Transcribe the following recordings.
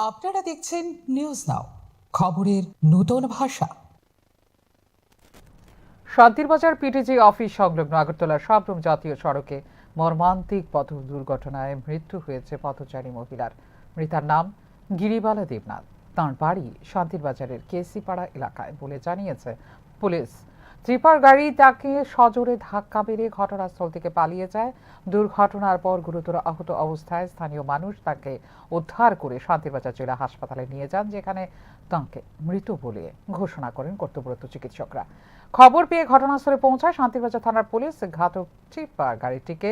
আপনারা দেখছেন news now, খবরের নতুন ভাষা। শান্তিরবাজার পিটিজি অফিস সংলগ্ন আগরতলার সাবরুম জাতীয় সড়কে মর্মান্তিক পথ দুর্ঘটনায় মৃত্যু হয়েছে পথচারী মহিলার। মৃতার নাম গিরিবালা দেবনাথ। তাঁর বাড়ি শান্তিরবাজারের কেসিপাড়া এলাকায় বলে জানিয়েছে পুলিশ। ট্রিপার গাড়ি তাকে সজোরে ধাক্কা মেরে ঘটনাস্থল থেকে পালিয়ে যায়। দুর্ঘটনার পর গুরুতর আহত অবস্থায় স্থানীয় মানুষ তাকে উদ্ধার করে শান্তিরবাজার জেলা হাসপাতালে নিয়ে যান, যেখানে তাঁকে মৃত বলে ঘোষণা করেন কর্তব্যরত চিকিৎসকরা। খবর পেয়ে ঘটনাস্থলে পৌঁছায় শান্তিরবাজার থানার পুলিশ। ঘাতক ট্রিপার গাড়িটিকে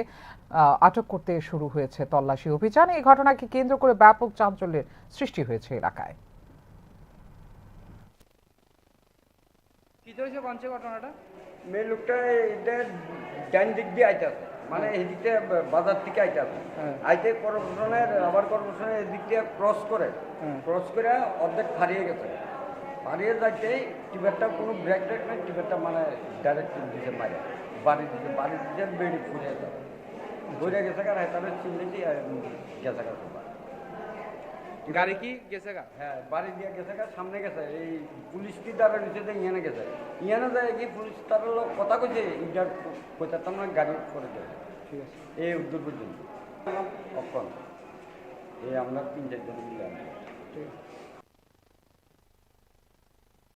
আটক করতে শুরু হয়েছে তল্লাশি অভিযান। এই ঘটনাকে কেন্দ্র করে ব্যাপক চাঞ্চল্যের সৃষ্টি হয়েছে এলাকায়। কি হয়েছে কোনছে ঘটনাটা? মেয়ে লোকটা এটা ডান দিক দিয়ে আইতাছে, মানে এদিকটা বাজার থেকে আইতাছে। আইতে কর্পোরেশনের আবার কর্পোরেশনের এদিক দিয়ে ক্রস করে অর্ধেক হারিয়ে গেছে। হারিয়ে যাইতেই টিবারটা কোনো ব্রেক ট্রেক নেই, টিবারটা মানে ডাইরেক্ট দিছে মারে বাড়ি দিতে বেড়ি ফুরিয়ে যাবে ঘুরে গেছে কার তাদের চিনলেছি গেছে কার। গাড়ি কি গেছে গা? হ্যাঁ, বাড়ি দিয়ে গেছে কার সামনে গেছে। এই পুলিশ কি দ্বারা নিচে যে ইয়ানে গেছে, ইয়ানে যায় কি পুলিশ তার লোক কথা কইছে ইটার কইতাম না গাড়ি করে দেবে। ঠিক আছে, এই উদ্যোগ পর্যন্ত অক্ষণ এই আমরা 3-4 জন মিলে। ঠিক আছে।